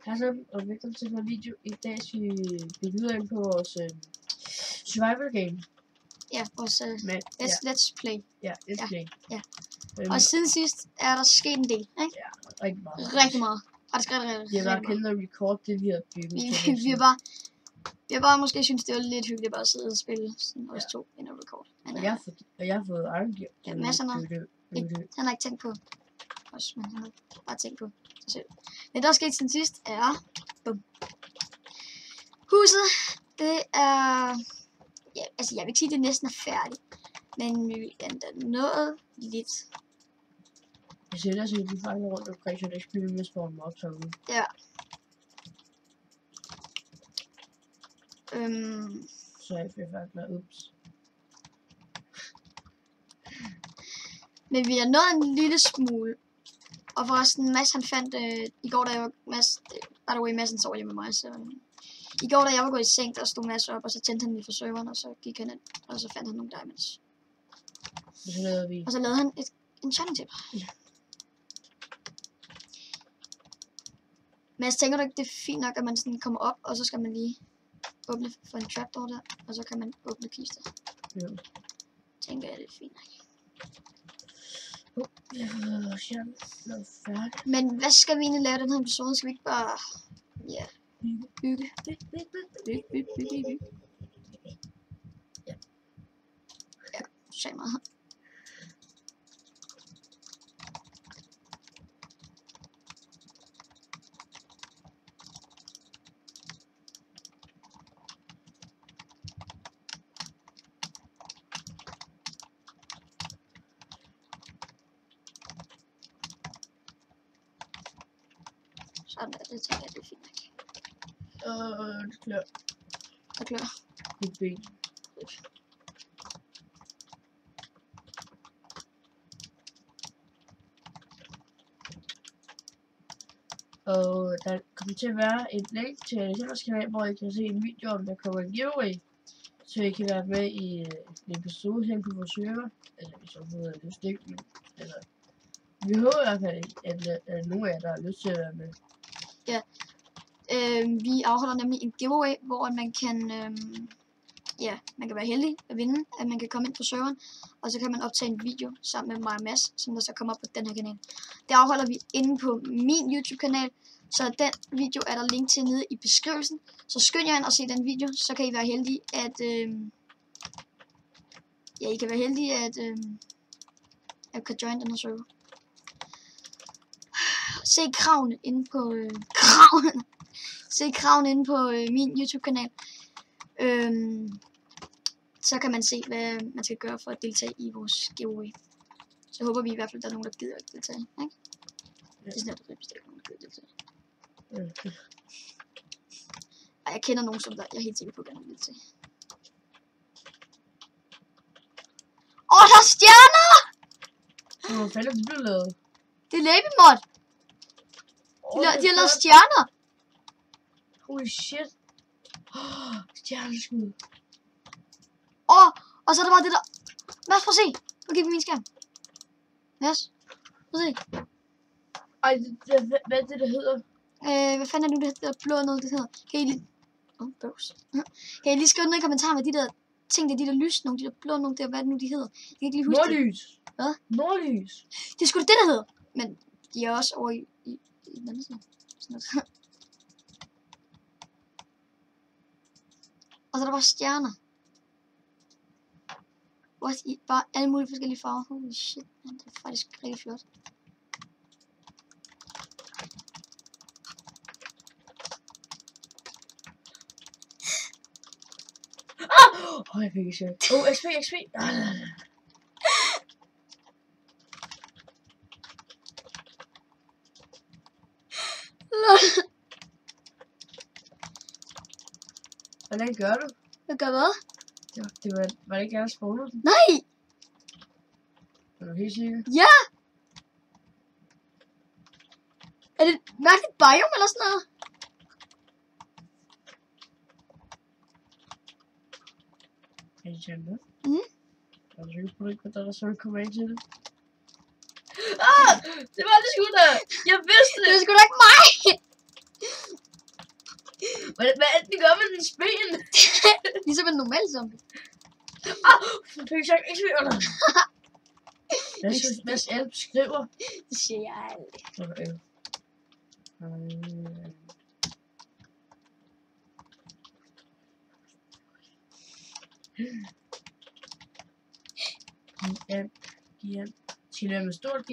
Hej så, og velkommen til en video. I dag skal vi blive videre ind på vores survival game. Ja, vores let's play. Ja, let's play. Ja. Og siden sidst er der sket en del, ikke? Ja, rigtig meget. Rigtig meget. Og det skal rigtig Vi har bare kendt at record det, vi har bygget. Vi har bare måske synes det var lidt hyggeligt bare at sidde og spille sådan os to ind og record. Men, og jeg har fået Iron Gear. Ja, masser af han har ikke tænkt på os, men han har bare tænkt på sig selv. Det der er sket siden sidst er huset. Det er altså jeg vil ikke sige at det næsten er færdigt, men vi vil endda noget lidt. Jeg sætter sig de fanger rundt omkring, så det ikke bliver med spawn mobs herude. Ja. Så jeg bliver faktisk ups. Men vi har nået en lille smule. Og forresten, Mads han fandt, i går da jeg var, by the way, Mads han sov hjemme med mig, så i går da jeg var gået i seng, der stod Mads op, og så tændte han lige for serveren, og så gik han ind, og så fandt han nogle diamonds. Og så lavede han et enchanting table. Ja. Mads, tænker du ikke, det er fint nok, at man sådan kommer op, og så skal man lige åbne for en trapdoor der, og så kan man åbne kister? Ja. Tænker jeg, det er fint nok. Men hvad skal vi egentlig lave den her episode? Skal vi ikke bare bygge? Ja, så meget. Sådan der, det tænker jeg, det er fint nok. Det er klart. Det er klart. Mit ben. Og der kommer til at være et link til Alexanders kanal, hvor I kan se en video om, der kommer en giveaway. Så I kan være med i en episode her på vores server. Altså, hvis jeg får lyst ikke. Altså, vi håber i hvert fald, at nogle af jer, der har lyst til at være med. Ja. Vi afholder nemlig en giveaway, hvor man kan, man kan være heldig at vinde, at man kan komme ind på serveren, og så kan man optage en video sammen med mig og Mads, som der så kommer op på den her kanal. Det afholder vi inde på min YouTube-kanal, så den video er der link til nede i beskrivelsen. Så skynd jer ind og se den video, så kan I være heldige at, I kan være heldige at kan join den her server. Se kravene inde på kravene inde på min YouTube-kanal. Så kan man se, hvad man skal gøre for at deltage i vores giveaway. Så håber vi i hvert fald, at der er nogen, der gider at deltage. Ikke? Ja. Det er sådan, at der er nogen, der gider at deltage. Og jeg kender nogen, som der, jeg er helt sikker på, at gerne vil deltage. Der er stjerner! Hvor fanden er det blevet lavet? Det er Labymod. De har lavet stjerner. Holy shit. Stjerneskud. Og så er der bare det der. Mads, prøv at se. Nu kigger på min skærm. Mads, prøv at se. Ej, hvad er det, der hedder? Hvad fanden er det, det der blå noget, det hedder? Kan I lige... Kan I lige skrive ned i kommentaren, hvad de der ting, det er de der lys, nogle de der blå, nogle der, hvad er det nu, de hedder? Jeg kan ikke lige huske Nordlys. det. Hvad? Nordlys. Det er sgu det, der hedder. Men de er også over i den anden side. Sådan noget. Og så er der bare stjerner. What? Bare alle mulige forskellige farver. Holy shit, man. Det er faktisk rigtig flot. Jeg fik ikke sjovt. XP. Hvordan gør du? Jeg gør hvad? Det var det ikke jeg, der spawnede den? Nej! Er du helt sikker? Ja! Er det et mærkeligt biome eller sådan noget? Er det sådan noget? Jeg er sikker på det, at der så kommer ind til det. Det var det sgu da! Jeg vidste det! Det er sgu da ikke mig! normal zombie. Pixar, ikke svær dig. Hvad Elp skriver? Det siger jeg aldrig. Okay. Skal det med stort G?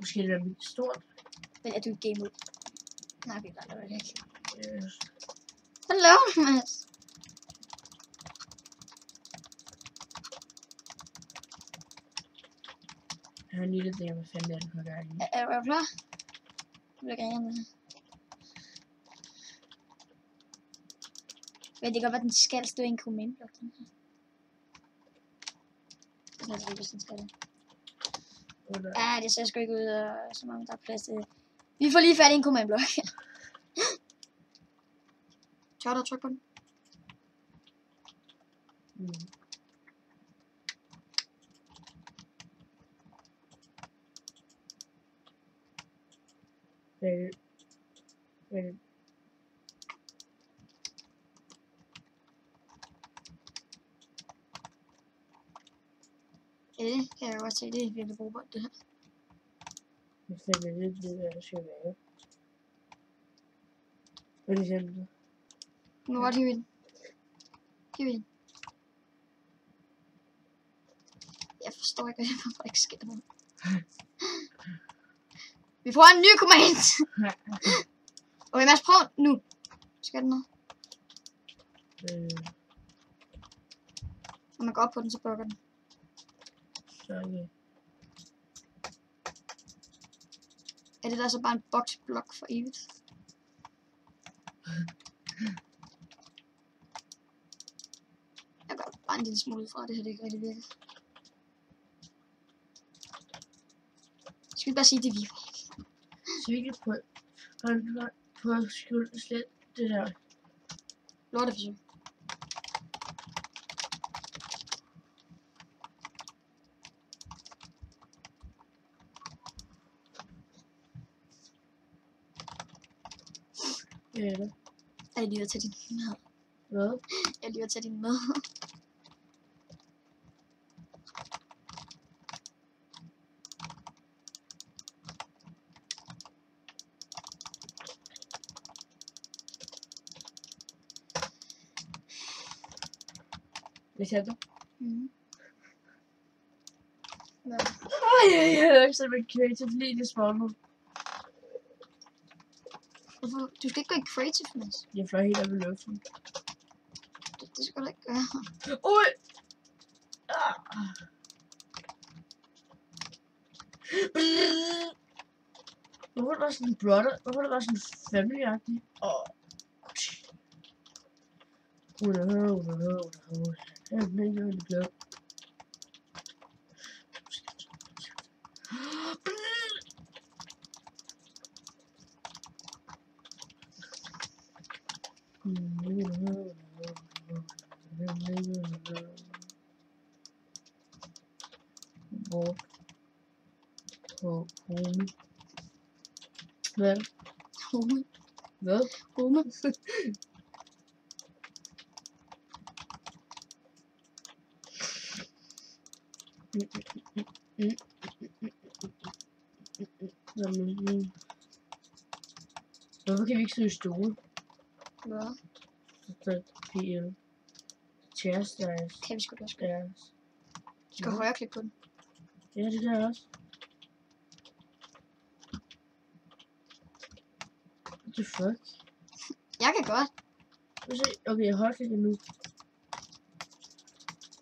Skal det være med stort? Men er du game mode? Nej, okay, der er det ikke. Yes. Hallo, Mads. Jeg har lige lidt det, hvad fanden er den her gang. Er du klar? Du bliver gerne det. Men det kan godt være, den skal stå i en command-blok, den her. Jeg ved ikke, hvis den skal det. Ja, det ser sgu ikke ud, som om der er plads til det. Vi får lige fat i en command-blok. Tør du trykke på den? Vel. Ja, det kan jeg godt se. Det er virkelig brugbart, det her. Jeg finder lidt det, der skal være. Hvad er det selv? Nu må godt hive den. Hive den. Jeg forstår ikke, hvorfor der ikke sker noget. Vi prøver en ny command. Okay, Mads, prøv nu. Skal den noget? Når man går op på den, så bukker den. Okay. Er det der så bare en boksblok for evigt? Jeg gør bare en lille smule fra det her, det ikke rigtig virker. Skal vi bare sige, det virker ikke? Så vi ikke prøve at skrive slet det der. Lorteforsøg. Ja, det. Jeg lige at tage din med. Hvad? Jeg lige at tage din med. Hvad siger du? Hvad? Jeg havde ikke sådan en creative lige det spawnet. Hvorfor? Du skal ikke gå i creative, Mads. Jeg fløj helt op i luften. Det skal du ikke gøre. Ui! Hvorfor er der sådan en brother? Hvorfor er der sådan en family-agtig? Jeg er ikke rigtig glad. Hvor på home. Hvad? Home. Hvad? Home. Hvorfor kan vi ikke sidde i stole? Hvad? Så PL. Chairs, guys. Kan vi sgu da også. Chairs. Du skal højre klikke på den. Ja, det kan jeg også. What the fuck? Jeg kan godt. Okay, jeg højre klikker nu.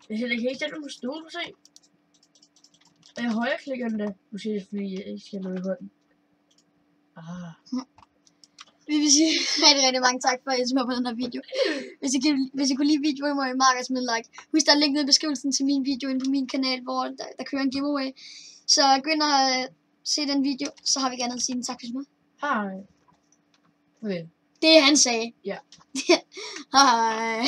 Jeg kan ikke sætte mig på stole, se. Og jeg højre klikker den der. Måske fordi jeg ikke skal have noget i hånden. Vi vil sige rigtig mange tak for at I så på den her video. Hvis I kunne lide videoen, må I meget smide en like. Husk, der er link nede i beskrivelsen til min video inde på min kanal, hvor der kører en giveaway. Så gå ind og se den video, så har vi gerne at sige en tak for små. Hej. Okay. Det han sagde. Ja. Hej.